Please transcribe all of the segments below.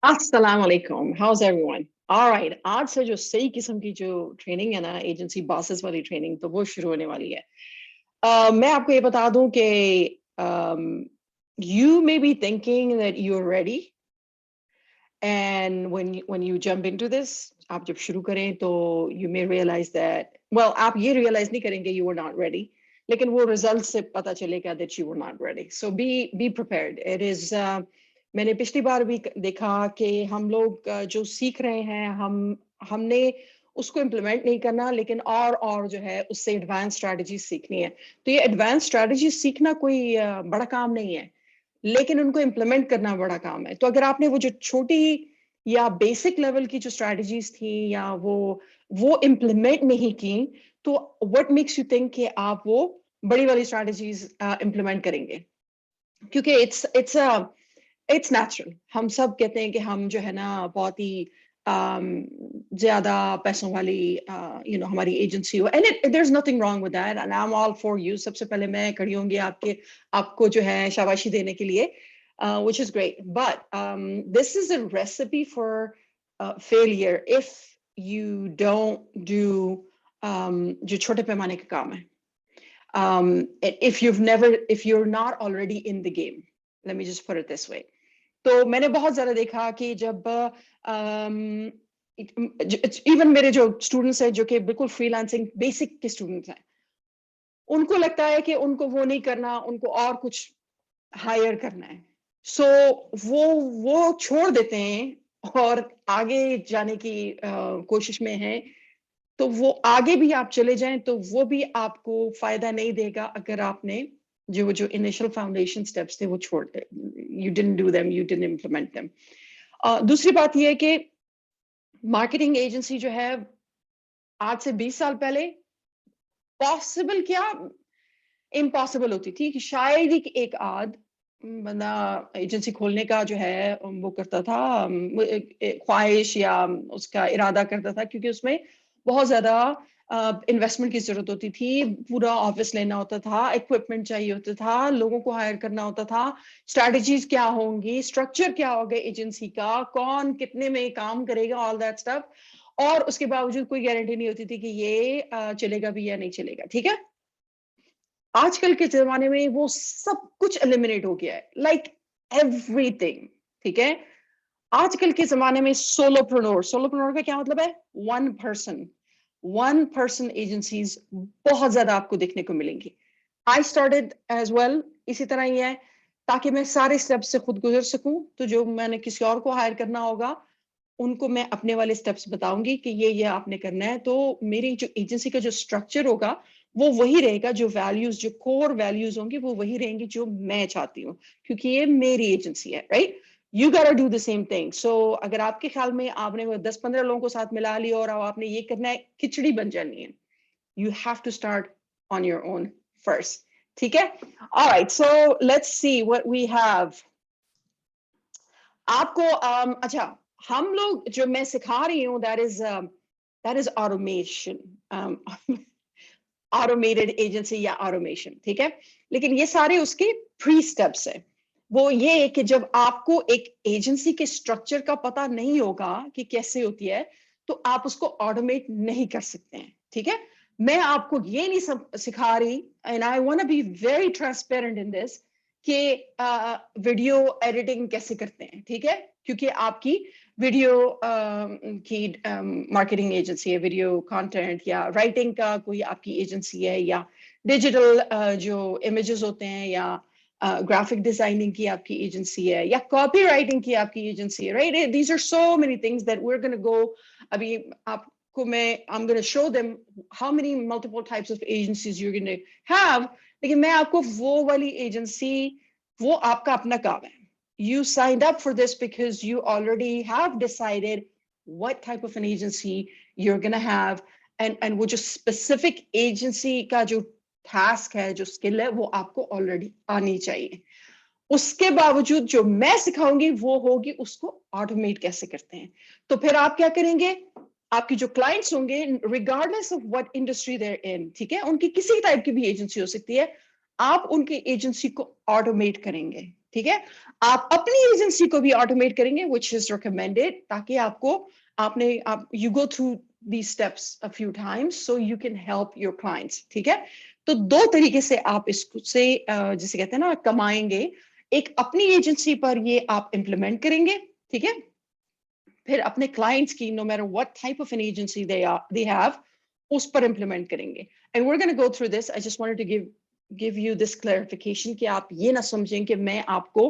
अस्सलाम वालेकुम, house everyone. Alright, आज से जो सही किस्म की जो ट्रेनिंग है ना, एजेंसी बॉसेस वाली ट्रेनिंग, तो वो शुरू होने वाली है। मैं आपको ये बता दूं कि you may be thinking that you are ready, and when you jump into this, आप जब शुरू करें तो you may realise that, well, आप ये रियलाइज नहीं करेंगे यू आर नॉट रेडी, लेकिन वो रिजल्ट से पता चलेगा that you are not ready. So be prepared. It is मैंने पिछली बार भी देखा कि हम लोग जो सीख रहे हैं, हमने उसको इम्प्लीमेंट नहीं करना, लेकिन और जो है उससे एडवांस स्ट्रैटेजी सीखनी है। तो ये एडवांस स्ट्रैटेजी सीखना कोई बड़ा काम नहीं है, लेकिन उनको इम्प्लीमेंट करना बड़ा काम है। तो अगर आपने वो जो छोटी या बेसिक लेवल की जो स्ट्रैटेजीज थी, या वो इम्प्लीमेंट नहीं की, तो व्हाट मेक्स यू थिंक कि आप वो बड़ी वाली स्ट्रैटेजीज इम्प्लीमेंट करेंगे? क्योंकि इट्स नेचुरल। हम सब कहते हैं कि हम जो है ना बहुत ही ज्यादा पैसों वाली हमारी एजेंसी हो, and there is nothing wrong with that, and I am all for you. सबसे पहले मैं खड़ी होंगी आपको जो है शाबाशी देने के लिए, which is great, but this is a recipe for failure if you don't do जो छोटे पैमाने का काम है। if you're not already in the game, let me just put it this way. तो मैंने बहुत ज्यादा देखा कि जब इवन मेरे जो स्टूडेंट्स हैं जो कि बिल्कुल फ्रीलांसिंग बेसिक के स्टूडेंट्स हैं, उनको लगता है कि उनको वो नहीं करना, उनको और कुछ हायर करना है। सो वो छोड़ देते हैं और आगे जाने की कोशिश में है। तो वो आगे भी आप चले जाएं तो वो भी आपको फायदा नहीं देगा अगर आपने जो इनिशियल फाउंडेशन स्टेप्स थे वो छोड़, you didn't do them, you didn't implement them. दूसरी बात ये है कि मार्केटिंग एजेंसी जो है, आज से 20 साल पहले पॉसिबल क्या, इम्पॉसिबल होती थी कि शायद ही एक आध बंदा एजेंसी खोलने का जो है वो करता था, ख्वाहिश या उसका इरादा करता था, क्योंकि उसमें बहुत ज्यादा इन्वेस्टमेंट की जरूरत होती थी। पूरा ऑफिस लेना होता था, इक्विपमेंट चाहिए होता था, लोगों को हायर करना होता था, स्ट्रैटेजीज क्या होंगी, स्ट्रक्चर क्या होगा एजेंसी का, कौन कितने में काम करेगा, ऑल दैट स्टफ। और उसके बावजूद कोई गारंटी नहीं होती थी कि ये चलेगा भी या नहीं चलेगा। ठीक है, आजकल के जमाने में वो सब कुछ एलिमिनेट हो गया है, लाइक एवरीथिंग। ठीक है, आजकल के जमाने में सोलोप्रेन्योर का क्या मतलब है? वन पर्सन एजेंसीज बहुत ज्यादा आपको देखने को मिलेंगी। आई स्टार्टेड एज वेल, इसी तरह ही है, ताकि मैं सारे स्टेप्स से खुद गुजर सकूं। तो जो मैंने किसी और को हायर करना होगा, उनको मैं अपने वाले स्टेप्स बताऊंगी कि ये आपने करना है। तो मेरी जो एजेंसी का जो स्ट्रक्चर होगा वो वही रहेगा, जो वैल्यूज, जो कोर वैल्यूज होंगी वो वही रहेंगी जो मैं चाहती हूँ, क्योंकि ये मेरी एजेंसी है, right? You gotta do the same thing. So अगर आपके ख्याल में आपने वो 10-15 लोगों को साथ मिला लिया और अब आपने ये करना है, खिचड़ी बन जानी है। You have to start on your own first. ठीक है, alright, so let's see what we have. आपको अच्छा, हम लोग जो मैं सिखा रही हूँ, that is automation, automated agency या ऑटोमेशन। ठीक है, लेकिन ये सारे उसके प्री स्टेप्स है। वो ये है कि जब आपको एक एजेंसी के स्ट्रक्चर का पता नहीं होगा कि कैसे होती है, तो आप उसको ऑटोमेट नहीं कर सकते हैं। ठीक है, मैं आपको ये नहीं सब सिखा रही, and I want to be very transparent in this, कि वीडियो एडिटिंग कैसे करते हैं। ठीक है, क्योंकि आपकी वीडियो की मार्केटिंग एजेंसी है, वीडियो कंटेंट या राइटिंग का कोई आपकी एजेंसी है, या डिजिटल जो इमेजेस होते हैं, या ग्राफिक डिजाइनिंग की आपकी एजेंसी है, या कॉपी राइटिंग की आपकी एजेंसी है, right? These are so many things that we are gonna go. अभी आपको मैं I am gonna show them how many multiple types of agencies you are gonna have. लेकिन मैं आपको वो वाली एजेंसी, वो आपका अपना काम है। You signed up for this because you already have decided what type of an agency you're going to have, and वो जो specific agency का जो task है, जो skill है, वो आपको already आनी चाहिए। उसके बावजूद जो मैं सिखाऊंगी वो होगी उसको automate कैसे करते हैं। तो फिर आप क्या करेंगे? आपकी जो क्लाइंट्स होंगे, regardless of what industry they're in, ठीक है, उनकी किसी टाइप की भी एजेंसी हो सकती है, आप उनकी एजेंसी को ऑटोमेट करेंगे। ठीक है। आप अपनी एजेंसी को भी ऑटोमेट करेंगे, which is recommended, ताकि आपको आप you go through these steps a few times so you can help your clients, ठीक है। तो दो तरीके से आप इससे जिसे कहते हैं ना कमाएंगे। एक अपनी एजेंसी पर ये आप इम्प्लीमेंट करेंगे, ठीक है। फिर अपने क्लाइंट्स की no matter what type of an agency they have उस पर इम्प्लीमेंट करेंगे। And we're going to go through this. I just wanted to give you this clarification कि आप ये ना समझें कि मैं आपको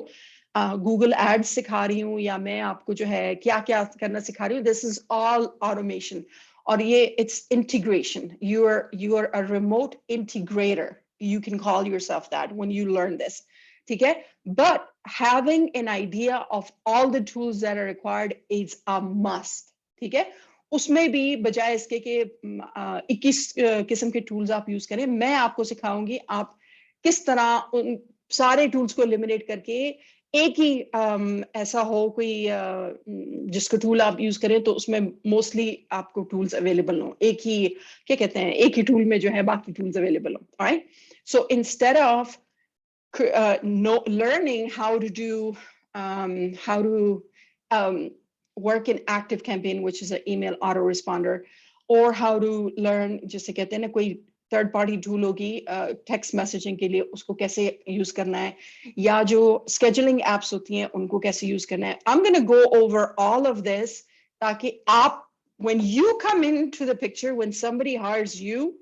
गूगल एड्स सिखा रही हूँ या मैं आपको जो है क्या क्या करना सिखा रही हूँ। दिस इज ऑल ऑटोमेशन और ये it's integration. You are a remote integrator, you can call yourself that when you learn this, ठीक है। But having an idea of all the tools that are required is a must, ठीक है। उसमें भी बजाय इसके कि 21 किस्म के टूल्स आप यूज करें, मैं आपको सिखाऊंगी आप किस तरह उन सारे टूल्स को एलिमिनेट करके एक ही ऐसा हो कोई जिसको टूल आप यूज करें तो उसमें मोस्टली आपको टूल्स अवेलेबल हो, एक ही क्या कहते हैं एक ही टूल में जो है बाकी टूल्स अवेलेबल हो, right. So instead of learning how to work in active campaign, which is an email autoresponder, or how to learn जिसे कहते हैं ना कोई थर्ड पार्टी टूल होगी टेक्स्ट मैसेजिंग के लिए, उसको कैसे यूज करना है, या जो स्केजुलिंग एप्स होती हैं उनको कैसे यूज करना है। I'm going to go over all of this ताकि आप when you come into the picture, when somebody hires you,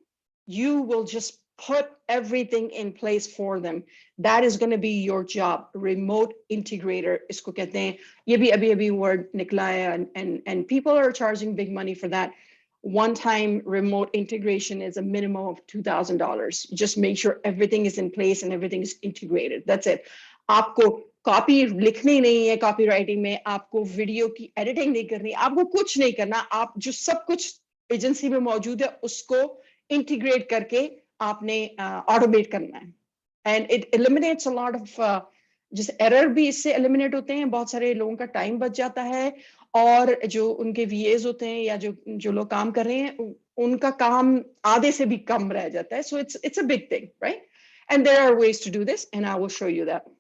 you will just put everything in place for them. That is going to be your job. Remote integrator इसको कहते हैं। ये भी अभी word निकला है and people are charging big money for that. One-time remote integration is a minimum of $2,000. Just make sure everything is in place and everything is integrated. That's it. आपको copy लिखनी नहीं है, कॉपी राइटिंग में आपको video की editing नहीं करनी, आपको कुछ नहीं करना। आप जो सब कुछ एजेंसी में मौजूद है उसको इंटीग्रेट करके आपने ऑटोमेट करना है। And it eliminates a lot of जिस एरर भी इससे एलिमिनेट होते हैं, बहुत सारे लोगों का टाइम बच जाता है और जो उनके वीएज होते हैं या जो लोग काम कर रहे हैं उनका काम आधे से भी कम रह जाता है। So it's a big thing, right. And there are ways to do this and I will show you that.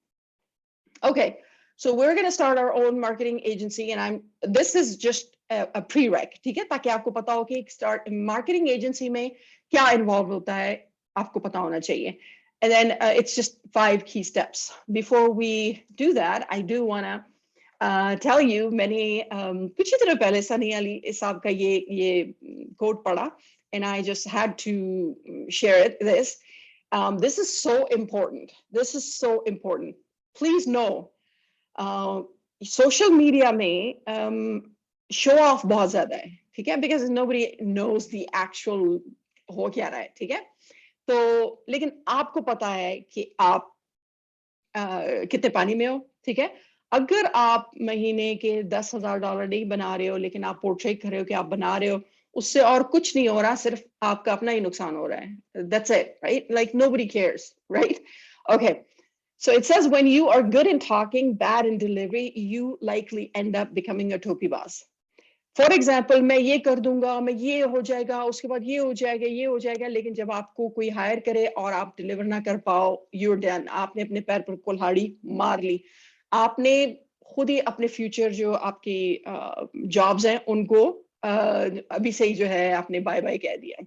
Okay, so we're going to start our own marketing agency, and this is just a prereq, ठीक है, ताकि आपको पता हो कि start marketing agency में क्या involved होता है, आपको पता होना चाहिए। And then it's just 5 key steps. Before we do that, I do want to tell you कुछ ही दिनों पहले सनी अली साहब का ये quote पढ़ा, and I just had to share this. This is so important. This is so important. Please know, social media में show off बहुत ज़्यादा है, ठीक है, because nobody knows the actual हो क्या रहा है, ठीक है। तो लेकिन आपको पता है कि आप कितने पानी में हो, ठीक है। अगर आप महीने के $10,000 नहीं बना रहे हो लेकिन आप पोर्ट्रेट कर रहे हो कि आप बना रहे हो, उससे और कुछ नहीं हो रहा, सिर्फ आपका अपना ही नुकसान हो रहा है। That's it, right? Like nobody cares, right? Okay. So it says when you are good in talking, bad in delivery, you likely end up becoming a topi boss. For example, मैं ये कर दूंगा, मैं ये हो जाएगा, उसके बाद ये हो जाएगा, लेकिन जब आपको कोई हायर करे और आप डिलीवर ना कर पाओ, you're done. आपने अपने पैर पर कुल्हाड़ी मार ली। आपने खुद ही अपने फ्यूचर जो आपकी जॉब्स हैं उनको अभी से ही जो है आपने बाय बाय कह दिया।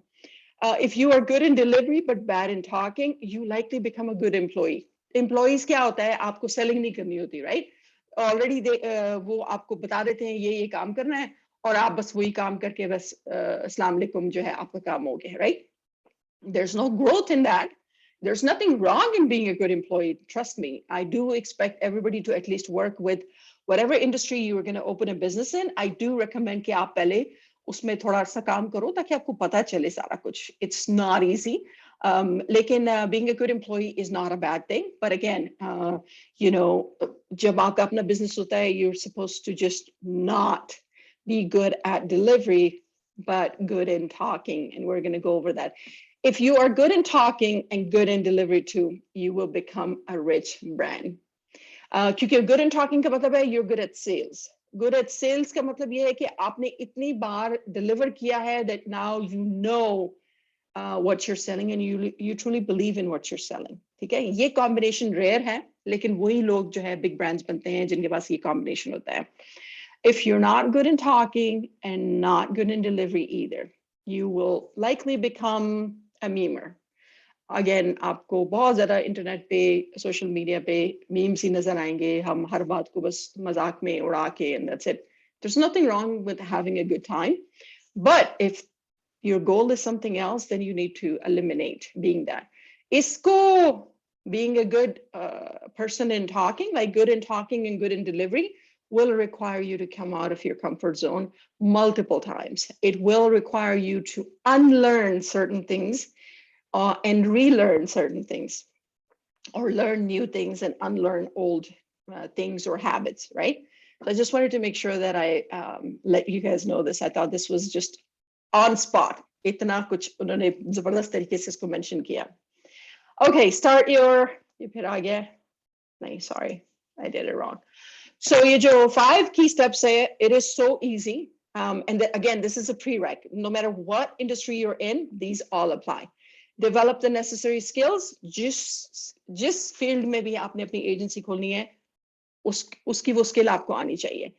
If you are good in delivery but bad in talking, you likely become a good employee. Employees क्या होता है, आपको सेलिंग नहीं करनी होती, राइट। ऑलरेडी वो आपको बता देते हैं ये काम करना है और आप बस वही काम करके बस अस्सलाम वालेकुम जो है आपका काम हो गया, right. There's no growth in that. There's nothing wrong in being a good employee. Trust me, I do expect everybody to at least work with whatever industry you are going to open a business in. I do recommend कि आप पहले उसमें थोड़ा सा काम करो ताकि आपको पता चले सारा कुछ। It's not easy. लेकिन being a good employee is not a bad thing. But again, you know, जब आपका अपना business होता है, you're supposed to just not be good at delivery, but good in talking. And we're going to go over that. If you are good in talking and good in delivery too, you will become a rich brand. क्योंकि good in talking का मतलब है you're good at sales. Good at sales का मतलब ये है कि आपने इतनी बार deliver किया है that now you know what you're selling and you truly believe in what you're selling. ठीक है, ये combination rare है लेकिन वही लोग जो है बिग ब्रांड्स बनते हैं जिनके पास ये कॉम्बिनेशन होता है. If you're not good in talking and not good in delivery either, you will likely become a memer. Again, आपको बहुत ज़्यादा इंटरनेट पे, सोशल मीडिया पे मीम्स ही नजर आएंगे, हम हर बात को बस मजाक में उड़ा के, and that's it. There's nothing wrong with having a good time, but if your goal is something else, then you need to eliminate being that. Isko, being a good person in talking, like good in talking and good in delivery, will require you to come out of your comfort zone multiple times. It will require you to unlearn certain things and relearn certain things, or learn new things and unlearn old things or habits, right? So I just wanted to make sure that I let you guys know this. I thought this was just on spot. इतना कुछ उन्होंने जबरदस्त तरीके से इसको mention किया. Okay, start your. ये फिर आ गया. नहीं, sorry, I did it wrong. So ये जो 5 key steps है, it is so easy. And again, this is a prereq. No matter what industry you're in, these all apply. Develop the necessary skills. जिस field में भी आपने अपनी agency खोलनी है, उसकी वो skill आपको आनी चाहिए.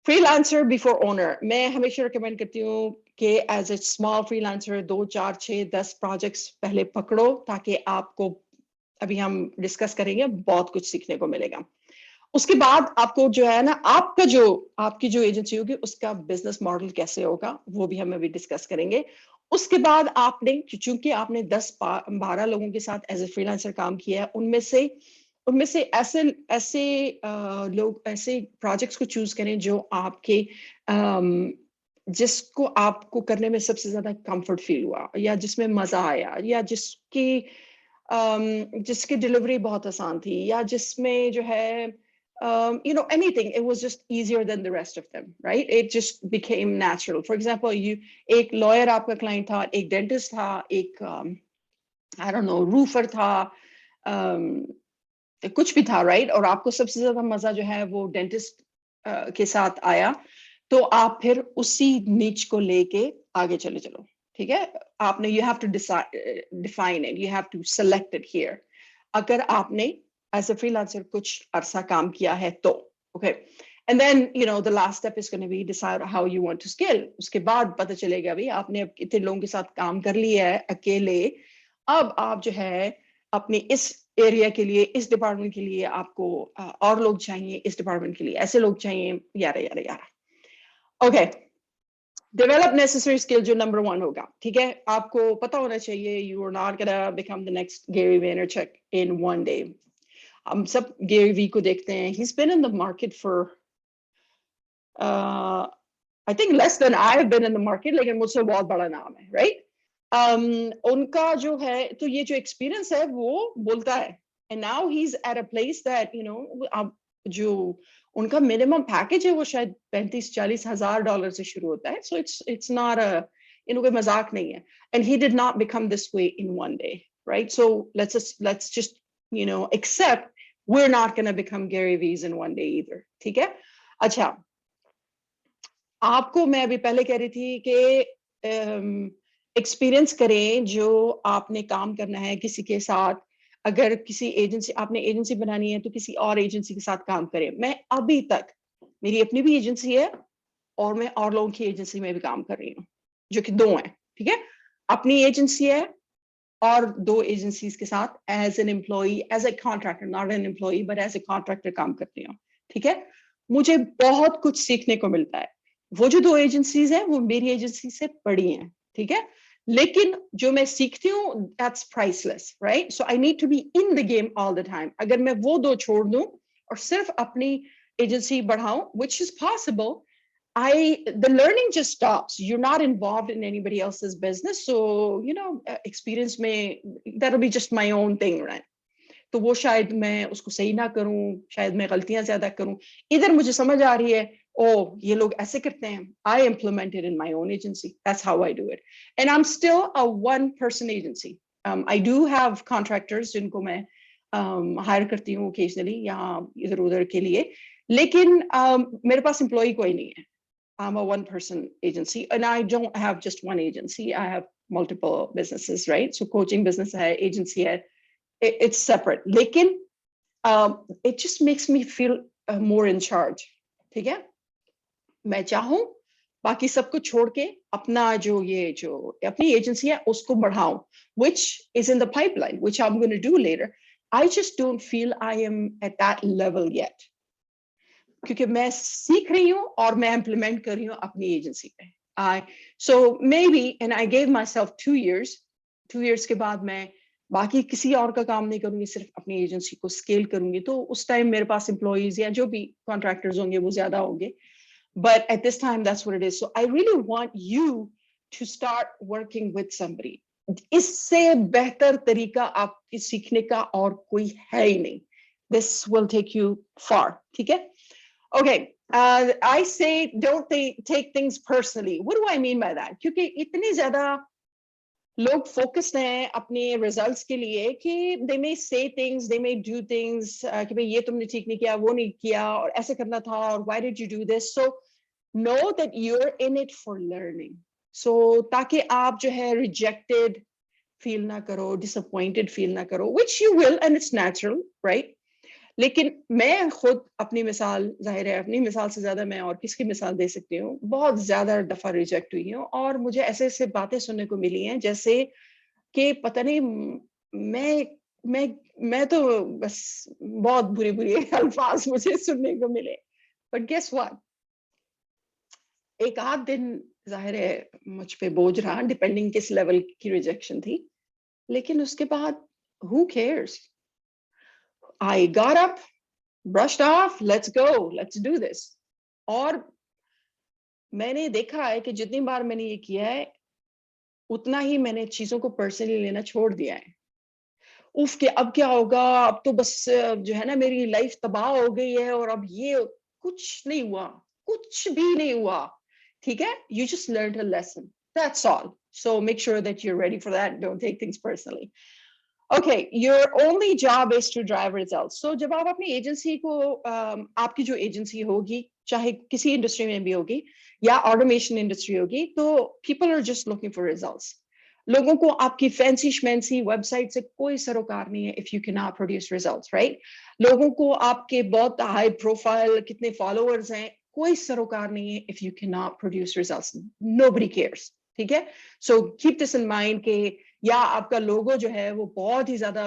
Freelancer before owner. मैं हमेशा recommend करती हूँ कि as a small freelancer 2, 4, 6, 10 projects पहले पकड़ो, ताकि आपको, अभी हम discuss करेंगे, बहुत कुछ सीखने को मिलेगा. उसके बाद आपको जो है ना, आपकी जो एजेंसी होगी उसका बिजनेस मॉडल कैसे होगा, वो भी हम अभी डिस्कस करेंगे. उसके बाद आपने, चूंकि आपने 10-12 लोगों के साथ एज ए फ्रीलांसर काम किया है, उनमें से ऐसे लोग, ऐसे प्रोजेक्ट्स को चूज करें जो आपके जिसको आपको करने में सबसे ज्यादा कंफर्ट फील हुआ, या जिसमें मजा आया, या जिसकी डिलीवरी बहुत आसान थी, या जिसमें जो है anything, it was just easier than the rest of them, right? It just became natural. For example, एक lawyer आपका client था, एक dentist था, एक I don't know, roofer था, कुछ भी था, right? और आपको सबसे ज्यादा मजा जो है वो dentist के साथ आया, तो आप फिर उसी niche को लेके आगे चलो, ठीक है? आपने, you have to define it, you have to select it here. अगर आपने as a freelancer कुछ अरसा काम किया है तो, okay, and then the last step is going to be decide how you want to scale. उसके बाद पता चलेगा भी आपने अब इतने लोगों के साथ काम कर लिया है अकेले, अब आप जो है अपने इस एरिया के लिए, इस डिपार्टमेंट के लिए आपको और लोग चाहिए, इस डिपार्टमेंट के लिए ऐसे लोग चाहिए, यारा. Okay, develop necessary skill जो number 1 होगा, ठीक है? आपको पता होना चाहिए, you are not gonna become the next Gary Vaynerchuk in one day. हम सब Gary V को देखते हैं. He's been in the market for I think less than I have been in the market, लेकिन मुझसे बहुत बड़ा नाम है, right? उनका जो है, तो ये जो experience है वो बोलता है. And now he's at a place that जो उनका minimum package है वो शायद $35-40 हजार डॉलर से शुरू होता है. So it's not a, कोई मजाक नहीं है. And he did not become this way in one day, right? So let's just accept we're not going to become Gary V's in one day either. ठीक है? अच्छा, आपको मैं अभी पहले कह रही थी कि एक्सपीरियंस करें जो आपने काम करना है किसी के साथ. अगर किसी एजेंसी, आपने एजेंसी बनानी है तो किसी और एजेंसी के साथ काम करें. मैं अभी तक, मेरी अपनी भी एजेंसी है और मैं और लोगों की एजेंसी में भी काम कर रही हूँ, जो कि 2 हैं, ठीक है? अपनी एजेंसी है और 2 एजेंसीज के साथ as an employee, as a contractor, not an employee but as a contractor काम करती हूँ, ठीक है? मुझे बहुत कुछ सीखने को मिलता है. वो जो 2 एजेंसीज हैं वो मेरी एजेंसी से बड़ी हैं, ठीक है? लेकिन जो मैं सीखती हूँ, that's priceless, right? So I need to be in the game all the time. अगर मैं वो 2 छोड़ दूं और सिर्फ अपनी agency बढ़ाऊं, which is possible, the learning just stops. You're not involved in anybody else's business, so experience में that'll be just my own thing, right? तो वो शायद मैं उसको सही ना करूं, शायद मैं गलतियां ज्यादा करूं. इधर मुझे समझ आ रही है, ये लोग ऐसे करते हैं, I implement it in my own agency. That's how I do it. And I'm still a one-person agency. I do have contractors जिनको मैं hire करती हूँ occasionally यहाँ इधर उधर के लिए, लेकिन मेरे पास employee कोई नहीं है. I'm a one-person agency, and I don't have just one agency. I have multiple businesses, right? So coaching business है, agency है, it's separate. लेकिन It just makes me feel more in charge. ठीक है, मैं चाहूं बाकी सबको छोड़ के अपना जो अपनी एजेंसी है उसको बढ़ाऊं, which is in the pipeline, which I'm going to do later. I just don't feel I am at that level yet, क्योंकि मैं सीख रही हूँ और मैं implement कर रही हूँ अपनी एजेंसी पे. So maybe, and I gave myself 2 years. 2 years के बाद मैं बाकी किसी और का काम नहीं करूंगी, सिर्फ अपनी एजेंसी को स्केल करूंगी. तो उस टाइम मेरे पास एम्प्लॉइज या जो भी कॉन्ट्रैक्टर्स होंगे वो ज्यादा होंगे. But at this time, that's what it is. So I really want you to start working with somebody. इससे बेहतर तरीका आपकी सीखने का और कोई है ही नहीं. This will take you far. ठीक है? Okay. I say don't take things personally. What do I mean by that? क्योंकि इतनी ज्यादा लोग फोकस्ड हैं अपने रिजल्ट्स के लिए कि they may say things, they may do things कि भाई ये तुमने ठीक नहीं किया, वो नहीं किया, और ऐसे करना था, और why did you do this? So know that you're in it for learning. So ताकि आप जो है rejected feel ना करो, disappointed feel ना करो, which you will and it's natural, right? लेकिन मैं खुद अपनी मिसाल, जाहिर है अपनी मिसाल से ज्यादा मैं और किसकी मिसाल दे सकती हूँ, बहुत ज्यादा दफा रिजेक्ट हुई हूँ और मुझे ऐसे ऐसे बातें सुनने को मिली हैं जैसे कि पता नहीं मैं तो बस बहुत बुरी बुरी अल्फाज मुझे सुनने को मिले. बट गेस व्हाट, एक आध दिन जाहिर है मुझ पे बोझ रहा, डिपेंडिंग किस लेवल की रिजेक्शन थी, लेकिन उसके बाद who cares? I got up, brushed off, let's go, let's do this. और मैंने देखा है कि जितनी बार मैंने ये किया है उतना ही मैंने चीजों को पर्सनली लेना छोड़ दिया है. उफ के अब क्या होगा, अब तो बस जो है ना मेरी लाइफ तबाह हो गई है, और अब ये कुछ नहीं हुआ, कुछ भी नहीं हुआ. ठीक है, you just learned a lesson, that's all. So make sure that you're ready for that. Don't take things personally. Okay, your only job is to drive results. So जब आप अपनी एजेंसी को आपकी जो एजेंसी होगी, चाहे किसी इंडस्ट्री में भी होगी या ऑटोमेशन इंडस्ट्री होगी, तो people are just looking for results. लोगों को आपकी फैंसी श्मैंसी वेबसाइट से कोई सरोकार नहीं है if you cannot produce results, right? लोगों को आपके बहुत हाई प्रोफाइल कितने फॉलोअर्स हैं कोई सरोकार नहीं है if you cannot produce results. Nobody cares. ठीक है? So keep this in mind कि या आपका लोगो जो है वो बहुत ही ज्यादा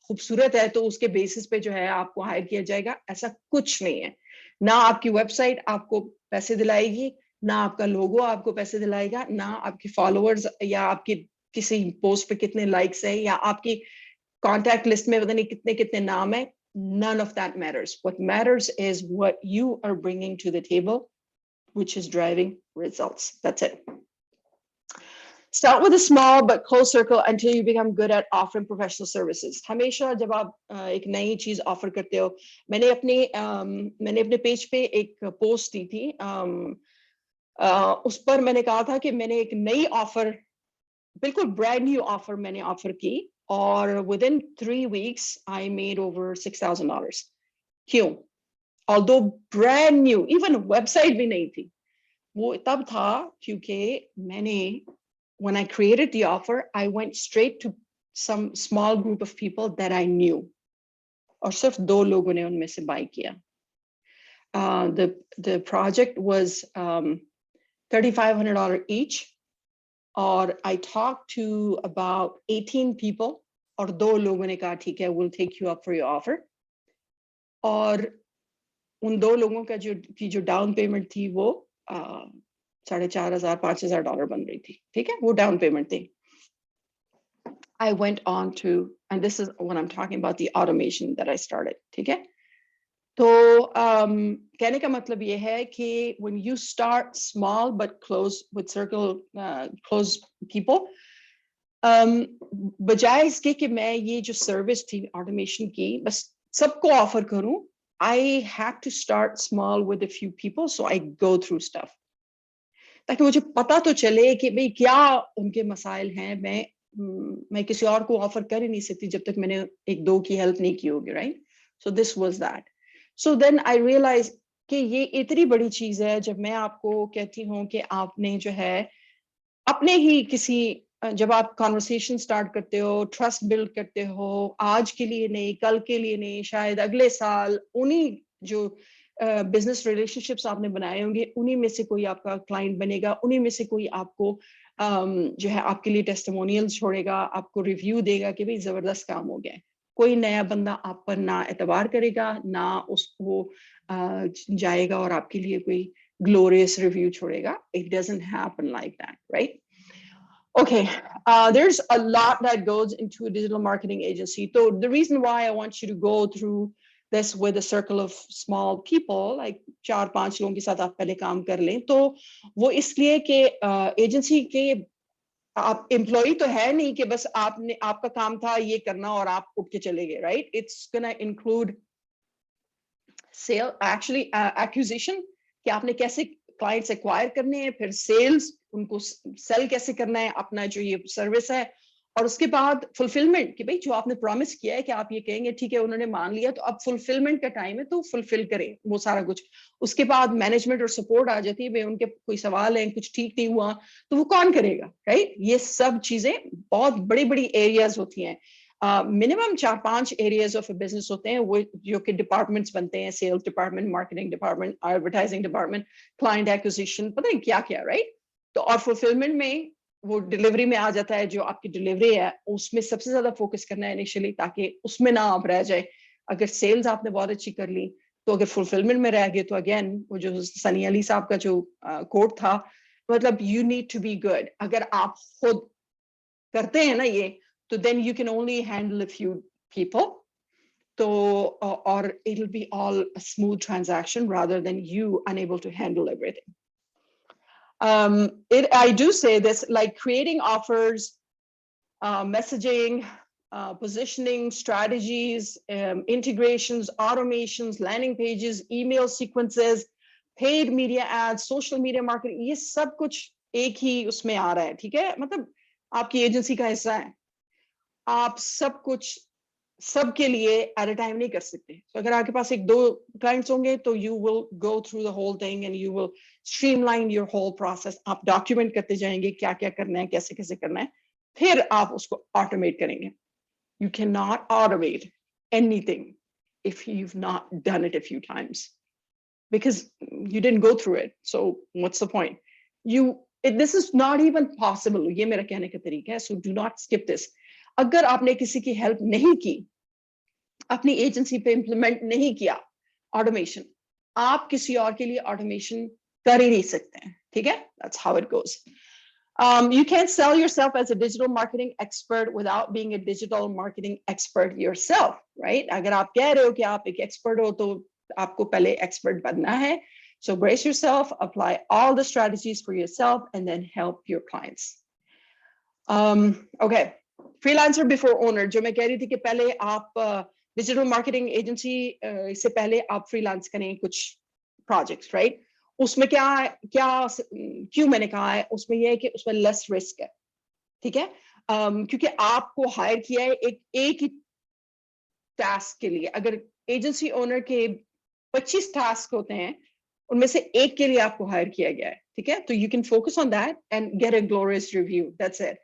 खूबसूरत है तो उसके बेसिस पे जो है आपको हायर किया जाएगा, ऐसा कुछ नहीं है. ना आपकी वेबसाइट आपको पैसे दिलाएगी, ना आपका लोगो आपको पैसे दिलाएगा, ना आपके फॉलोअर्स या आपके किसी पोस्ट पे कितने लाइक्स है या आपकी कॉन्टैक्ट लिस्ट में पता नहीं कितने कितने नाम है. None of that matters. What matters is what you are bringing to the table, which is driving results. That's it. Start with a small but close circle until you become good at offering professional services. हमेशा जब आप एक नई चीज offer करते हो, मैंने अपने पेज पे एक पोस्ट दी थी, उस पर मैंने कहा था कि मैंने एक नई ऑफर, बिल्कुल ब्रांड न्यू ऑफर मैंने ऑफर की, और within 3 weeks I made over $6,000. क्यों? Although brand new, even website भी नहीं थी. वो तब था क्योंकि मैंने, when I created the offer, I went straight to some small group of people that I knew. और सिर्फ 2 लोगों ने उनमें से buy किया. The project was $3,500 each, और I talked to about 18 people, और 2 लोगों ने कहा ठीक है, we'll take you up for your offer. और उन 2 लोगों का जो डाउन पेमेंट थी वो $4,500 $5,000 बन रही थी. ठीक है, वो डाउन पेमेंट थी. I went on to, and this is what I'm talking about, the automation that I started. ठीक है, तो कहने का मतलब ये है कि when you start small but close with close people, बजाय इसके कि मैं ये जो सर्विस थी ऑटोमेशन की बस सबको ऑफर करूं, I had to start small with a few people, so I go through stuff. ताकि मुझे पता तो चले कि भाई क्या उनके मसाइल हैं. मैं किसी और को ऑफर कर ही नहीं सकती जब तक मैंने 1-2 की हेल्प नहीं की होगी, right? So this was that. So then I realise कि ये इतनी बड़ी चीज है जब मैं आपको कहती हूँ कि आपने जो है अपने ही किसी जब आप कॉन्वर्सेशन स्टार्ट करते हो, ट्रस्ट बिल्ड करते हो, आज के लिए नहीं, कल के लिए नहीं, शायद अगले साल, उन्हीं जो बिजनेस रिलेशनशिप्स आपने बनाए होंगे, उन्हीं में से कोई आपका क्लाइंट बनेगा, उन्हीं में से कोई आपको जो है आपके लिए टेस्टिमोनियल्स छोड़ेगा, आपको रिव्यू देगा कि भाई जबरदस्त काम हो गया है। कोई नया बंदा आप पर ना एतबार करेगा, ना उसको जाएगा और आपके लिए कोई ग्लोरियस रिव्यू छोड़ेगा. It doesn't happen like that, right? Okay, there's a lot that goes into a digital marketing agency. So the reason why I want you to go through this with a circle of small people, like 4-5 लोगों के साथ आप पहले काम कर लें, तो वो इसलिए कि एजेंसी के आप एम्प्लॉय तो है नहीं कि बस आपने आपका काम था ये करना और आप उठ के चले गए, right? It's gonna include sale, actually acquisition, कि आपने कैसे क्लाइंट्स एक्वायर करने हैं, फिर सेल्स, उनको सेल कैसे करना है अपना जो ये सर्विस है, और उसके बाद फुलफिलमेंट, कि भाई जो आपने प्रॉमिस किया है कि आप ये कहेंगे ठीक है उन्होंने मान लिया, तो अब फुलफिलमेंट का टाइम है तो फुलफिल करें वो सारा कुछ. उसके बाद मैनेजमेंट और सपोर्ट आ जाती है, भाई उनके कोई सवाल है, कुछ ठीक नहीं हुआ तो वो कौन करेगा, राइट? ये सब चीजें बहुत बड़ी बड़ी एरियाज होती हैं. मिनिमम 4-5 एरियाज ऑफ बिजनेस होते हैं वो जो कि डिपार्टमेंट्स बनते हैं, sales department, marketing department, advertising department, client acquisition, पता नहीं क्या क्या, राइट? तो और फुलफिलमेंट में वो डिलीवरी में आ जाता है, जो आपकी डिलीवरी है उसमें सबसे ज्यादा फोकस करना है इनिशियली, ताकि उसमें ना आप रह जाए. अगर सेल्स आपने बहुत अच्छी कर ली, तो अगर फुलफिलमेंट में रह गए तो अगेन वो जो सनी अली साहब का जो कोट था, मतलब you need to be good. अगर आप खुद करते हैं ना ये, तो then you can only handle a few people. तो और it will be all a smooth transaction rather than you unable to handle everything. I do say this, like creating offers, messaging, positioning, strategies, integrations, automations, landing pages, email sequences, paid media ads, social media marketing, ये सब कुछ एक ही उसमें आ रहा है, ठीक है? मतलब आपकी एजेंसी का हिस्सा है. आप सब कुछ सबके लिए एट अ टाइम नहीं कर सकते. तो अगर आपके पास 1-2 क्लाइंट्स होंगे तो you will go through the whole thing and you will streamline your whole process. आप डॉक्यूमेंट करते जाएंगे क्या क्या करना है, कैसे कैसे करना है, फिर आप उसको ऑटोमेट करेंगे. You can not automate anything if you've not done it a few times, because you didn't go through it. So what's the point? This is not even possible. ये मेरा कहने का तरीका है. So do not skip this. अगर आपने किसी की हेल्प नहीं की, अपनी एजेंसी पे इंप्लीमेंट नहीं किया ऑटोमेशन, आप किसी और के लिए ऑटोमेशन कर ही नहीं सकते हैं, ठीक है? That's how it goes. You can't sell yourself as a digital marketing expert without being a digital marketing expert yourself, right? अगर आप कह रहे हो कि आप एक एक्सपर्ट हो, तो आपको पहले एक्सपर्ट बनना है. So brace yourself, apply all the strategies for yourself, and then help your clients. Okay. Freelancer before owner, जो मैं कह रही थी कि पहले आप डिजिटल मार्केटिंग एजेंसी से पहले आप फ्रीलांस करें कुछ प्रोजेक्ट्स, राइट? उसमें क्या क्यों मैंने कहा है उसमें यह है कि उसमें लेस रिस्क है, ठीक है? क्योंकि आपको हायर किया है एक ही टास्क के लिए. अगर एजेंसी ओनर के 25 टास्क होते हैं, उनमें से एक के लिए आपको हायर किया गया है, ठीक है? तो you can focus on that and get a glorious review. That's it.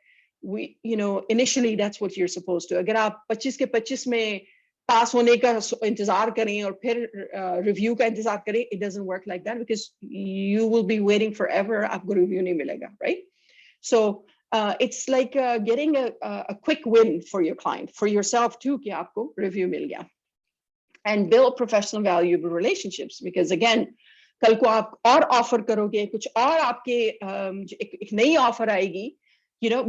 Initially that's what you're supposed to. अगर आप 25 के 25 में पास होने का इंतजार करें और फिर रिव्यू का इंतजार करें, it doesn't work like that, because you will be waiting forever. आपको रिव्यू नहीं मिलेगा, right? So it's like getting a quick win for your client, for yourself too, कि आपको रिव्यू मिल गया. And build professional valuable relationships, because again कल को आप और ऑफर करोगे, कुछ और आपके एक नई ऑफर आएगी.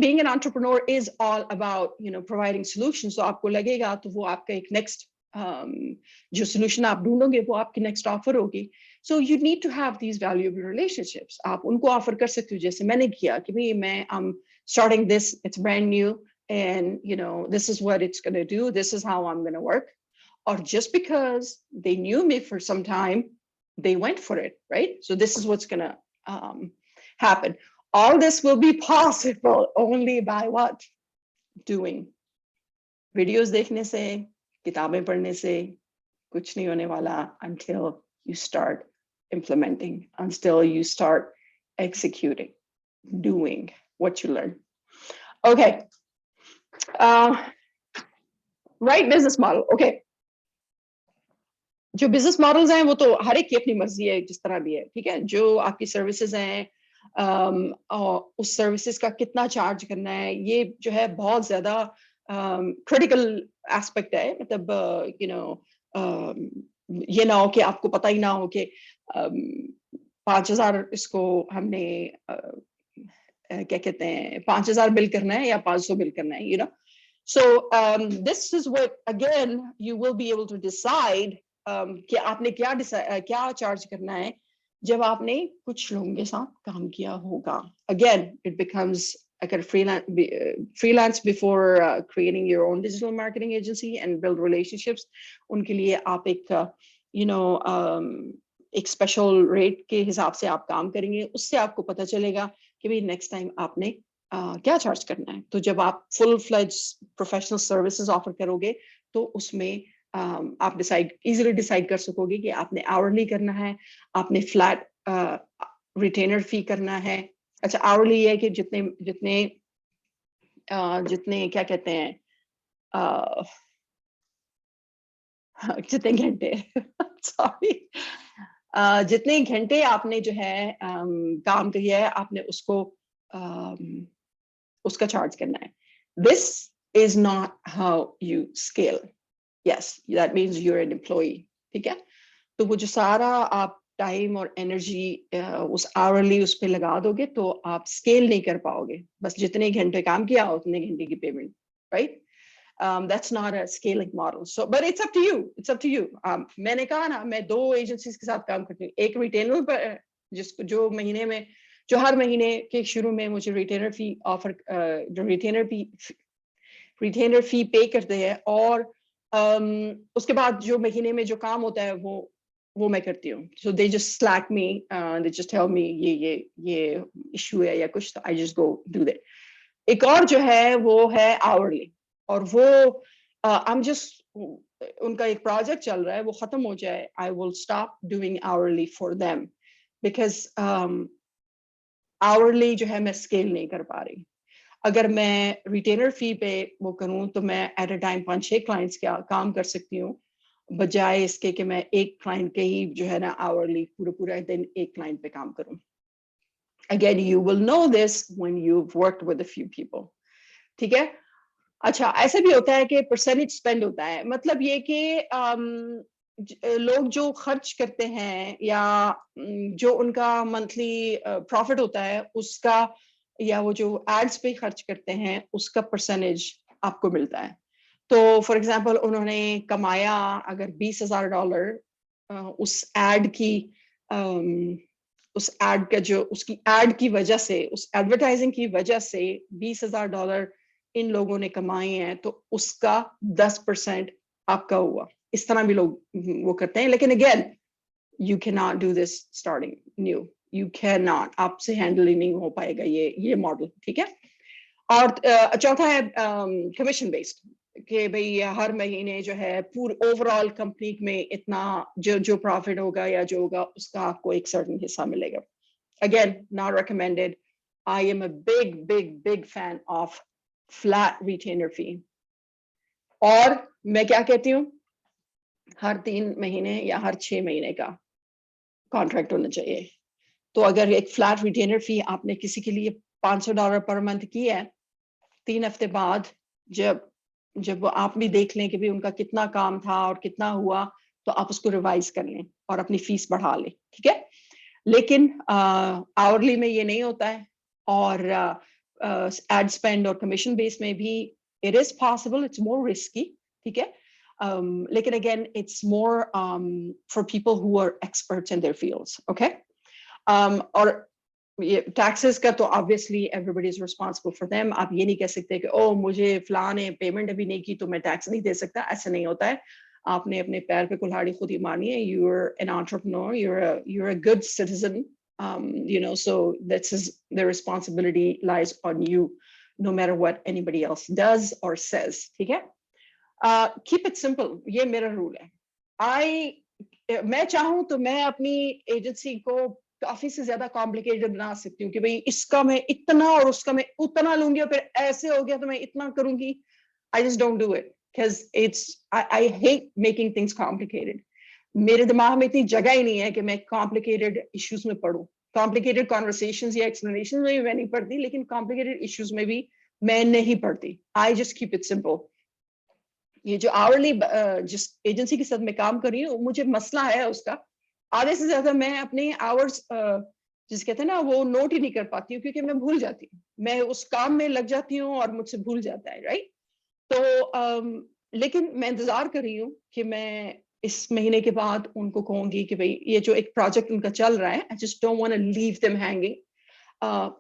Being an entrepreneur is all about, providing solutions. So आपको लगेगा तो वो आपका एक next जो solution आप ढूंढोगे वो आपकी next offer होगी. So you need to have these valuable relationships. आप उनको offer कर सकते हो, जैसे मैंने किया कि भाई I'm starting this, it's brand new, and this is what it's going to do, this is how I'm going to work. Or just because they knew me for some time, they went for it, right? So this is what's going to happen. All this will be possible only by what? Doing. Videos देखने से, किताबें पढ़ने से कुछ नहीं होने वाला until you start implementing, until you start executing, doing what you learn. Okay. Right business model. Okay. जो बिजनेस मॉडल्स हैं वो तो हर एक की अपनी मर्जी है, जिस तरह भी है, ठीक है। जो आपकी सर्विसेज हैं, और उस सर्विसेज का कितना चार्ज करना है, ये जो है बहुत ज्यादा क्रिटिकल एस्पेक्ट है। मतलब यू नो ये ना हो कि आपको पता ही ना हो कि 5,000 इसको हमने क्या कहते हैं, 5,000 बिल करना है या 500 बिल करना है, you know. So this is what again you will be able to decide कि आपने क्या चार्ज करना है जब आपने कुछ लोगों के साथ काम किया होगा। Again, it becomes अगर freelance before creating your own digital marketing agency and build relationships, उनके लिए आप एक you know एक स्पेशल रेट के हिसाब से आप काम करेंगे। उससे आपको पता चलेगा कि भाई नेक्स्ट टाइम आपने क्या चार्ज करना है। तो जब आप full fledge professional services offer करोगे तो उसमें आप इजीली डिसाइड कर सकोगे कि आपने आवरली करना है, आपने फ्लैट रिटेनर फी करना है। अच्छा, आवरली है कि जितने जितने जितने क्या कहते हैं जितने घंटे सॉरी जितने घंटे आपने जो है काम किया है, आपने उसको उसका चार्ज करना है। This is not how you scale. Yes, that means you're an employee, ठीक है। तो वो जो सारा आप टाइम और एनर्जी उस आवरली उस पर लगा दोगे तो आप स्केल नहीं कर पाओगे। बस जितने घंटे काम किया उतने घंटे की payment, right. That's not a scaling model. So, but it's up to you. It's up to you. मैंने कहा ना, मैं 2 एजेंसीज के साथ काम करती हूँ। एक रिटेनर पर जिसको जो महीने में जो हर महीने के शुरू में मुझे रिटेनर फी ऑफर जो रिटेनर फी पे करते हैं, और उसके बाद जो महीने में जो काम होता है वो मैं करती हूँ। So they just slack me, they just tell me ये इशू है या कुछ, तो I just go do that. एक और जो है वो है hourly, और वो I'm just उनका एक प्रोजेक्ट चल रहा है, वो खत्म हो जाए, I will stop doing hourly for them because hourly जो है मैं स्केल नहीं कर पा रही। अगर मैं रिटेनर फी पे वो करूं तो मैं एट अ टाइम 5-6 क्लाइंट्स का काम कर सकती हूँ, बजाय इसके कि मैं एक क्लाइंट के ही जो है ना आवरली पूरा दिन एक क्लाइंट पे काम करूं। Again, you will know this when you've worked with a few people, ठीक है। अच्छा, ऐसा भी होता है कि परसेंटेज स्पेंड होता है। मतलब ये कि लोग जो खर्च करते हैं या जो उनका मंथली प्रॉफिट होता है उसका, या वो जो एड्स पे खर्च करते हैं उसका परसेंटेज आपको मिलता है। तो फॉर एग्जांपल उन्होंने कमाया अगर $20,000 उस एड की उस एड का जो उसकी एड की वजह से, उस एडवर्टाइजिंग की वजह से $20,000 इन लोगों ने कमाए हैं, तो उसका 10% आपका हुआ। इस तरह भी लोग वो करते हैं। लेकिन again, you can not do this starting new, you can not, आपसे हैंडल ही नहीं हो पाएगा ये मॉडल, ठीक है। और चौथा है कमीशन बेस्ड, कि भाई हर महीने जो है पूरे ओवरऑल कंपनी में इतना जो प्रॉफिट होगा या जो होगा उसका आपको एक सर्टेन हिस्सा मिलेगा। Again, not recommended. I am a big fan of flat retainer fee. और मैं क्या कहती हूँ, हर 3 महीने या हर 6 महीने का कॉन्ट्रैक्ट होना चाहिए। तो अगर एक फ्लैट रिटेनर फी आपने किसी के लिए $500 पर मंथ की है, 3 हफ्ते बाद जब जब आप भी देख लें कि भी उनका कितना काम था और कितना हुआ, तो आप उसको रिवाइज कर लें और अपनी फीस बढ़ा लें, ठीक है। लेकिन आवरली में ये नहीं होता है, और एड स्पेंड और कमीशन बेस में भी it is possible, it's more risky, ठीक है। लेकिन again it's more for people who are experts in their fields, okay. और ये टैक्सेस का तो obviously everybody is responsible for them. आप ये नहीं कह सकते कि ओ मुझे फलां ने पेमेंट अभी नहीं की तो मैं टैक्स नहीं दे सकता, ऐसा नहीं होता है। आपने अपने पैर पे कुल्हाड़ी खुद ही मारनी है। You are an entrepreneur, you are a good citizen, you know, so this is the responsibility lies on you no matter what anybody else does or says, ठीक है। keep it simple, ये मेरा रूल है। मैं चाहूं तो मैं अपनी एजेंसी को काफी से ज्यादा कॉम्प्लिकेटेड बना सकती हूँ कि भाई इसका मैं इतना और उसका मैं उतना लूंगी और फिर ऐसे हो गया तो मैं इतना करूंगी. I just don't do it because I hate making things complicated. मेरे दिमाग में इतनी जगह ही नहीं है कि मैं कॉम्प्लिकेटेड इश्यूज में पढ़ूं. कॉम्प्लिकेटेड कॉन्वर्सेशंस या एक्सप्लेनेशन में भी मैं नहीं पढ़ती, लेकिन कॉम्प्लिकेटेड इश्यूज में भी मैं नहीं पढ़ती. I just keep it simple. ये जो आवरली जिस एजेंसी के साथ मैं काम कर रही हूँ, मुझे मसला है उसका. आधे से ज्यादा मैं अपने आवर्स जिस कहते हैं ना वो नोट ही नहीं कर पाती हूँ, क्योंकि मैं भूल जाती हूँ. मैं उस काम में लग जाती हूँ और मुझसे भूल जाता है. राइट. तो लेकिन मैं इंतजार कर रही हूँ कि मैं इस महीने के बाद उनको कहूंगी कि भाई ये जो एक प्रोजेक्ट उनका चल रहा है, I just don't want to leave them hanging.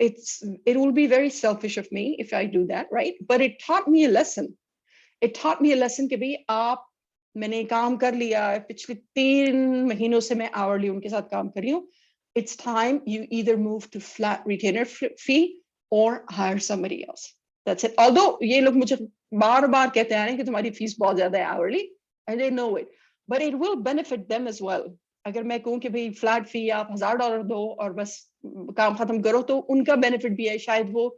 It will be very selfish of me if I do that, right? But it taught me a lesson. कि भाई आप, मैंने काम कर लिया है, पिछले 3 महीनों से मैं आवरली उनके साथ काम कर रही हूँ. It's time you either move to flat retainer fee or hire somebody else. That's it. Although ये लोग मुझे बार बार कहते आ रहे हैं कि तुम्हारी फीस बहुत ज्यादा है hourly, and they know it, but it will benefit them as well. अगर मैं कहूँ कि भाई फ्लैट फी आप $1000 दो और बस काम खत्म करो, तो उनका बेनिफिट भी है. शायद वो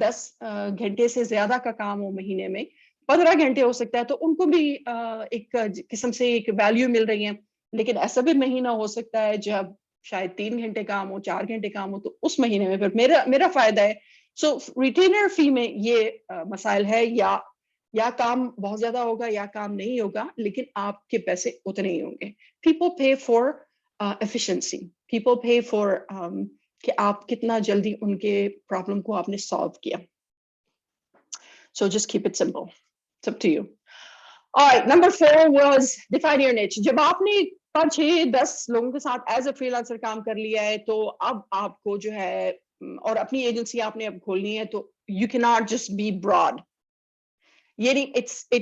10 घंटे से ज्यादा का काम हो महीने में, 15 घंटे हो सकता है, तो उनको भी एक किस्म से एक वैल्यू मिल रही है. लेकिन ऐसा भी महीना हो सकता है जब शायद 3 घंटे काम हो, 4 घंटे काम हो, तो उस महीने में फिर मेरा फायदा है. सो रिटेनर फी में ये मसाइल है, या काम बहुत ज्यादा होगा या काम नहीं होगा, लेकिन आपके पैसे उतने ही होंगे. पीपल पे फॉर एफिशिएंसी. पीपल पे फॉर कि आप कितना जल्दी उनके प्रॉब्लम को आपने सॉल्व किया. So just keep it simple. It's up to you. All right, number 4 was define your niche. जब आपने 5, 6, 10 लोगों के साथ एज अ फ्रीलांसर काम कर लिया है, तो अब आपको जो है और अपनी एजेंसी आपने अब खोलनी है, तो you cannot just be broad. ये नहीं,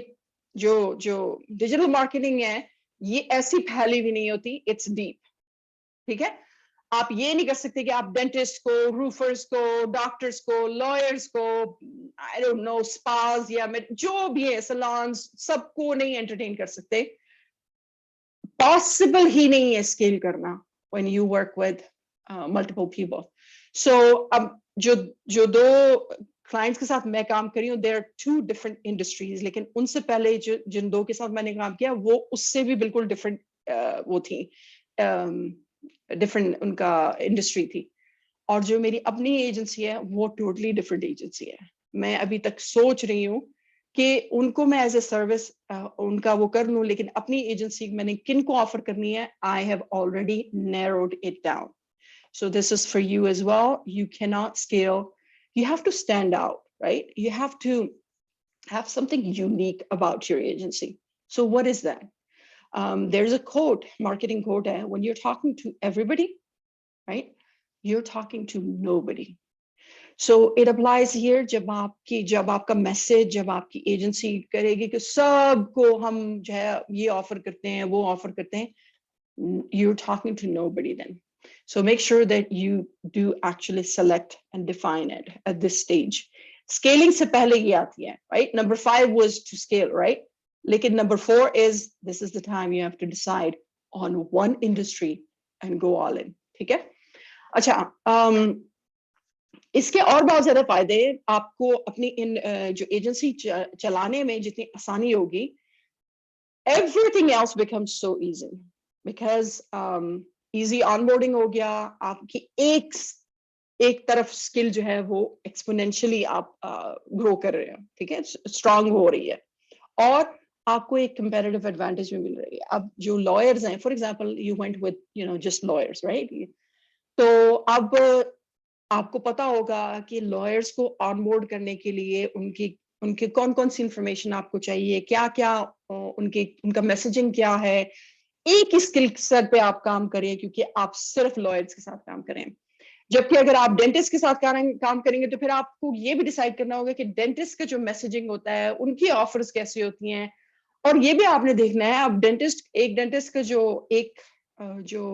जो डिजिटल मार्केटिंग है, ये ऐसी फैली भी नहीं होती, इट्स डीप. ठीक है. आप ये नहीं कर सकते कि आप डेंटिस्ट को, रूफर्स को, डॉक्टर्स को, लॉयर्स को, आई डोंट नो, स्पास या जो भी है, सलॉन्स, सबको नहीं एंटरटेन कर सकते. पॉसिबल ही नहीं है स्केल करना when you work with multiple people. So अब जो 2 क्लाइंट्स के साथ मैं काम कर रही हूँ, देयर आर 2 डिफरेंट इंडस्ट्रीज. लेकिन उनसे पहले जिन 2 के साथ मैंने काम किया, वो उससे भी बिल्कुल डिफरेंट वो थी, डिफरेंट उनका इंडस्ट्री थी. और जो मेरी अपनी एजेंसी है, वो टोटली डिफरेंट एजेंसी है. मैं अभी तक सोच रही हूँ कि उनको मैं एज ए सर्विस उनका वो कर लूं, लेकिन अपनी एजेंसी मैंने किन को ऑफर करनी है, I have already narrowed it down. So this is for you as well. You can not scale. You have to stand out, right? You have to have something unique about your agency. So what is that? There's a quote, marketing quote, when you're talking to everybody, right? You're talking to nobody. So it applies here. जब आपका message, जब आपकी agency करेगी कि सबको हम जो है ये ऑफर करते हैं, वो ऑफर करते हैं, you're talking to nobody then. So make sure that you do actually select and define it at this stage. Scaling se pehle hi aati hai, right? Number 5 was to scale, right? Lekin number 4 is, this is the time you have to decide on one industry and go all in. ठीक है? अच्छा, इसके और बहुत ज्यादा फायदे आपको अपनी इन जो एजेंसी चलाने में जितनी आसानी होगी, everything else becomes so easy because easy onboarding हो गया. आपकी एक तरफ स्किल जो है वो एक्सपोनेंशियली आप ग्रो कर रहे हैं. ठीक है, स्ट्रांग हो रही है, और आपको एक कंपैरेटिव एडवांटेज भी मिल रही है. अब जो लॉयर्स हैं, for example you went with just lawyers, right? तो अब आपको पता होगा कि लॉयर्स को ऑनबोर्ड करने के लिए उनके कौन कौन सी इंफॉर्मेशन आपको चाहिए, क्या क्या उनका मैसेजिंग क्या है. एक ही स्किल सेट पे आप काम करें, क्योंकि आप सिर्फ लॉयर्स के साथ काम करें. जबकि अगर आप डेंटिस्ट के साथ काम करेंगे, तो फिर आपको ये भी डिसाइड करना होगा कि डेंटिस्ट का जो मैसेजिंग होता है, उनकी ऑफर्स कैसी होती हैं, और ये भी आपने देखना है. अब एक डेंटिस्ट का जो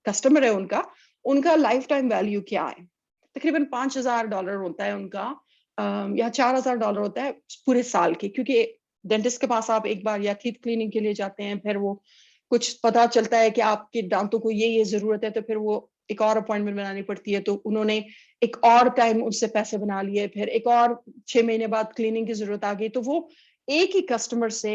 कस्टमर है, उनका लाइफ टाइम वैल्यू क्या है. तकरीबन $5000 होता है उनका, या $4000 होता है पूरे साल के. क्योंकि डेंटिस्ट के पास आप एक बार या टीथ क्लीनिंग के लिए जाते हैं, फिर वो कुछ पता चलता है कि आपके दांतों को ये जरूरत है, तो फिर वो एक और अपॉइंटमेंट बनानी पड़ती है, तो उन्होंने एक और टाइम उससे पैसे बना लिए, फिर एक और 6 महीने बाद क्लीनिंग की जरूरत आ गई, तो वो एक ही कस्टमर से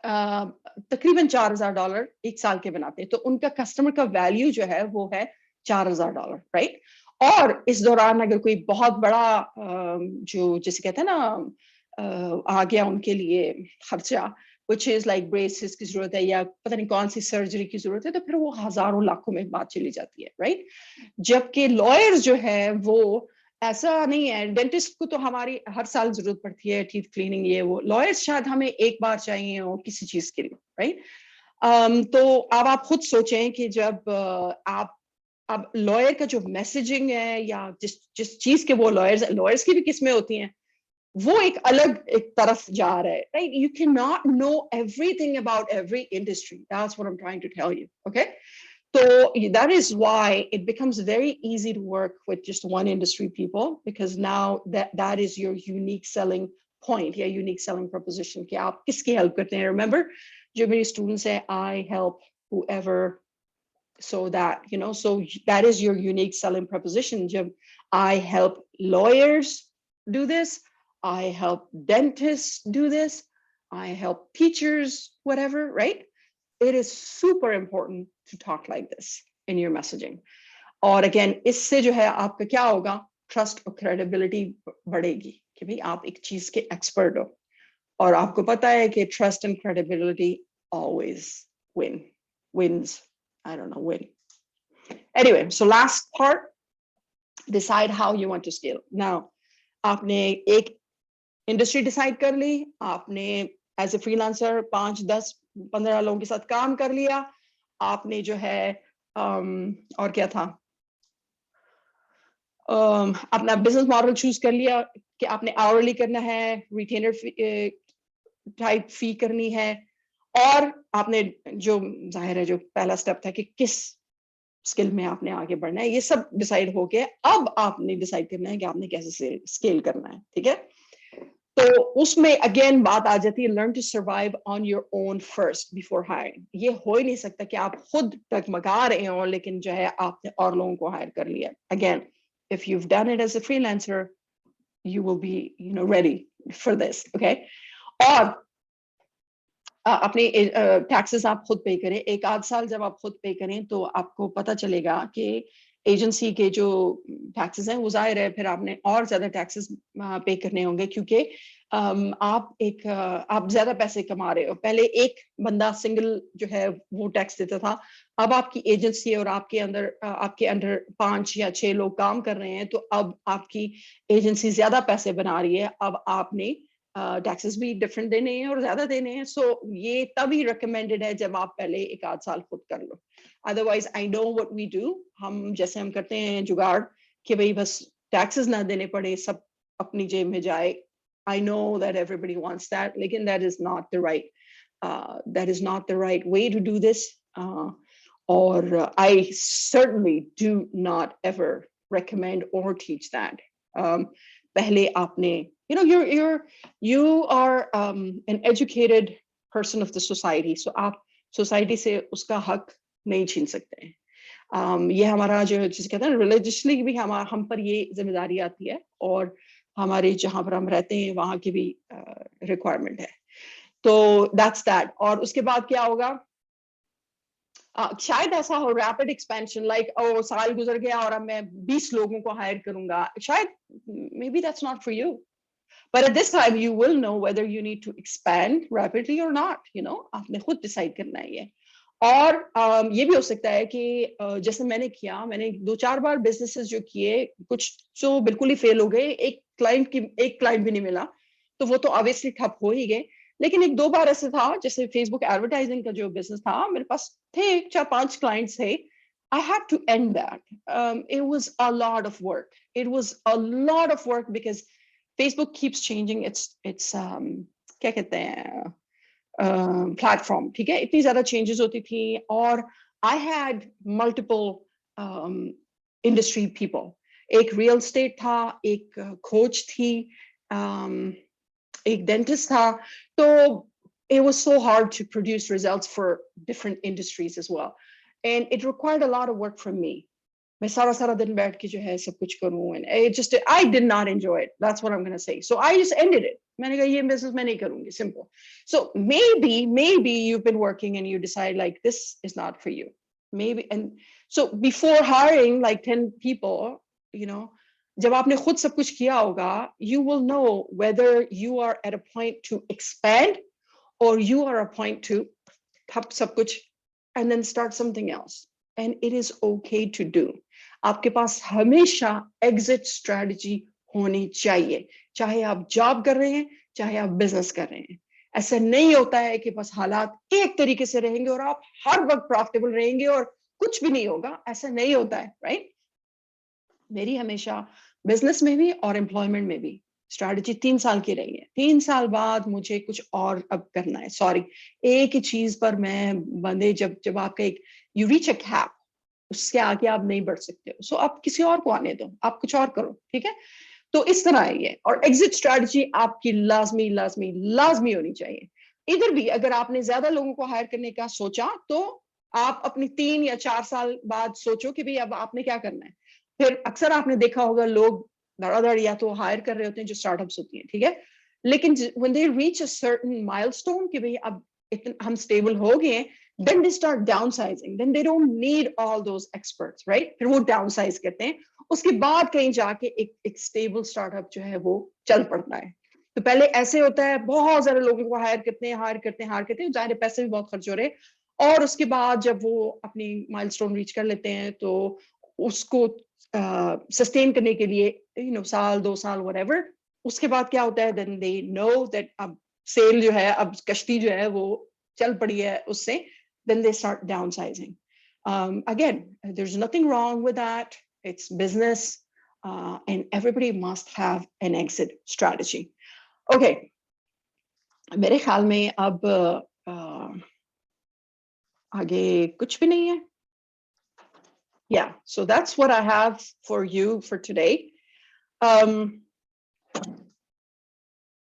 तकरीबन $4,000 एक साल के बनाते हैं। तो उनका कस्टमर का वैल्यू जो है वो है $4,000, राइट। और इस दौरान अगर कोई बहुत बड़ा जो जैसे कहते हैं ना आ गया उनके लिए खर्चा, which is like braces की जरूरत है या पता नहीं कौन सी सर्जरी की जरूरत है, तो फिर वो हजारों लाखों में बात चली जाती है, राइट। जबकि लॉयर्स जो है वो ऐसा नहीं है। डेंटिस्ट को तो हमारी हर साल जरूरत पड़ती है, टीथ क्लीनिंग ये वो, लॉयर्स शायद हमें एक बार चाहिए हो किसी चीज के लिए, राइट। तो अब आप खुद सोचें कि जब आप अब लॉयर का जो मैसेजिंग है या जिस जिस चीज के वो लॉयर्स की भी किस्में होती हैं, वो एक अलग एक तरफ जा रहा है, right. You can not know everything about every industry, that's what I am trying to tell you, okay. So that is why it becomes very easy to work with just one industry people, because now that is your unique selling point, yeah, unique selling proposition. कि आप किसकी help करते हैं? Remember, जो मेरे students हैं, I help whoever, so that so that is your unique selling proposition. जब I help lawyers do this, I help dentists do this, I help teachers, whatever, right? It is super important to talk like this in your messaging. और again, इससे जो है आपका क्या होगा, trust और credibility बढ़ेगी कि भाई आप एक चीज के एक्सपर्ट हो, और आपको पता है कि trust and credibility always wins. I don't know, win. Anyway, so last part, decide how you want to scale. Now, आपने एक इंडस्ट्री डिसाइड कर ली, आपने एज ए फ्रीलांसर 5, 10, 15 लोगों के साथ काम कर लिया, आपने जो है और क्या था, अपना बिजनेस मॉडल चूज कर लिया कि आपने आवरली करना है, रिटेनर टाइप फी करनी है, और आपने जो जाहिर है जो पहला स्टेप था कि किस स्किल में आपने आगे बढ़ना है, ये सब डिसाइड हो गया। अब आपने डिसाइड करना है कि आपने कैसे स्केल करना है, ठीक है। तो उसमें अगेन बात आ जाती है, learn to survive on your own first before hiring. ये हो ही नहीं सकता कि आप खुद टकमगा रहे हो लेकिन जो है आपने और लोगों को हायर कर लिया। Again, if you have done it as a freelancer, you will be ready for this, okay। और अपने टैक्सेस आप खुद पे करें। एक आध साल जब आप खुद पे करें तो आपको पता चलेगा कि एजेंसी के जो टैक्सेस हैं वो जाहिर है फिर आपने और ज्यादा टैक्सेस पे करने होंगे, क्योंकि आप ज्यादा पैसे कमा रहे हो। पहले एक बंदा सिंगल जो है वो टैक्स देता था, अब आपकी एजेंसी और आपके अंडर 5 या 6 लोग काम कर रहे हैं, तो अब आपकी एजेंसी ज्यादा पैसे बना रही है, अब आपने टैक्सेस भी डिफरेंट देने हैं और ज्यादा देने हैं। सो ये तभी रिकमेंडेड है जब आप पहले एक आध साल खुद कर लो। Otherwise I know what we do, हम करते हैं जुगाड़ कि भाई बस टैक्सेस ना देने पड़े, सब अपनी जेब में जाए। I know that everybody wants that, लेकिन that is not the right way to do this. Or I certainly do not ever recommend or teach that. पहले आपने you are an educated person of the society, so आप society से उसका हक नहीं छीन सकते हैं। ये हमारा जो जिसे कहते हैं रिलीजियसली भी हम पर ये जिम्मेदारी आती है, और हमारे जहां पर हम रहते हैं वहां की भी रिक्वायरमेंट है। तो दैट्स दैट। और उसके बाद क्या होगा, शायद ऐसा हो रैपिड एक्सपेंशन, लाइक ओ साल गुजर गया और अब मैं 20 लोगों को हायर करूंगा, शायद may be that's not for you. But at this time, you will know whether you need to expand rapidly or not. आपने खुद डिसाइड करना है ये। और ये भी हो सकता है कि जैसे मैंने 2-4 बार बिजनेसेस जो किए, कुछ जो बिल्कुल ही फेल हो गए, एक क्लाइंट भी नहीं मिला, तो वो तो ऑब्वियसली ठप हो ही गए। लेकिन 1-2 बार ऐसे था, जैसे फेसबुक एडवर्टाइजिंग का जो बिजनेस था, मेरे पास थे 4-5 क्लाइंट्स थे। I had to end that. It was a lot of work. It was a lot of work because Facebook keeps changing its क्या कहते हैं प्लेटफॉर्म, ठीक है। इतनी ज्यादा चेंजेस होती थी, और I had multiple industry people. एक रियल एस्टेट था, एक कोच थी, एक डेंटिस्ट था। तो it was so hard to produce results for different industries as well. And it required a lot of work from me. मैं सारा दिन बैठ के जो है सब कुछ करूं, and I did not enjoy it. That's what I'm going to say. So I just ended it. मैंने कहा ये business मैं नहीं करूंगी, simple. So maybe you've been working and you decide like this is not for you. Maybe, and so before hiring like 10 people, you know, जब आपने खुद सब कुछ किया होगा, you will know whether you are at a point to expand or you are a point to ठप सब कुछ and then start something else. And it is okay to do. आपके पास हमेशा exit strategy होनी चाहिए, चाहे आप जॉब कर रहे हैं, चाहे आप बिजनेस कर रहे हैं. ऐसा नहीं होता है कि बस हालात एक तरीके से रहेंगे और आप हर वक्त प्रॉफिटेबल रहेंगे और कुछ भी नहीं होगा. ऐसा नहीं होता है, राइट? मेरी हमेशा बिजनेस में भी और एम्प्लॉयमेंट में भी स्ट्रैटेजी 3 साल की रही है. 3 साल बाद मुझे कुछ और अब करना है. सॉरी, एक ही चीज पर मैं बंदे, जब आपका एक यू रीच अ कैप, उसके आगे आप नहीं बढ़ सकते हो. सो आप किसी और को आने दो, आप कुछ और करो, ठीक है? तो इस तरह है ये. और एग्जिट स्ट्रैटेजी आपकी लाजमी होनी चाहिए. इधर भी अगर आपने ज्यादा लोगों को हायर करने का सोचा तो आप अपनी 3 या 4 साल बाद सोचो कि भाई अब आपने क्या करना है. फिर अक्सर आपने देखा होगा लोग धड़ाधड़ या तो हायर कर रहे होते हैं जो स्टार्टअप्स होती हैं, ठीक है? लेकिन when they reach a certain milestone कि भाई अब हम स्टेबल हो गए हैं, then they start downsizing, then they don't need all those experts, right? फिर वो downsize करते हैं. उसके बाद कहीं जाके एक स्टेबल स्टार्टअप जो है वो चल पड़ता है. तो पहले ऐसे होता है, बहुत सारे लोगों को हायर करते हैं, जाहिर पैसे भी बहुत खर्च हो रहे हैं. और उसके बाद जब वो अपनी माइलस्टोन रीच कर लेते हैं तो उसको सस्टेन करने के लिए साल 2 साल whatever, उसके बाद क्या होता है, then they know that अब सेल जो है, अब कश्ती जो है वो चल पड़ी है उससे, then they start downsizing. Again, there's nothing wrong with that. It's business, and everybody must have an exit strategy. Okay, मेरे ख्याल में अब आगे कुछ भी नहीं है. Yeah, so that's what I have for you for today.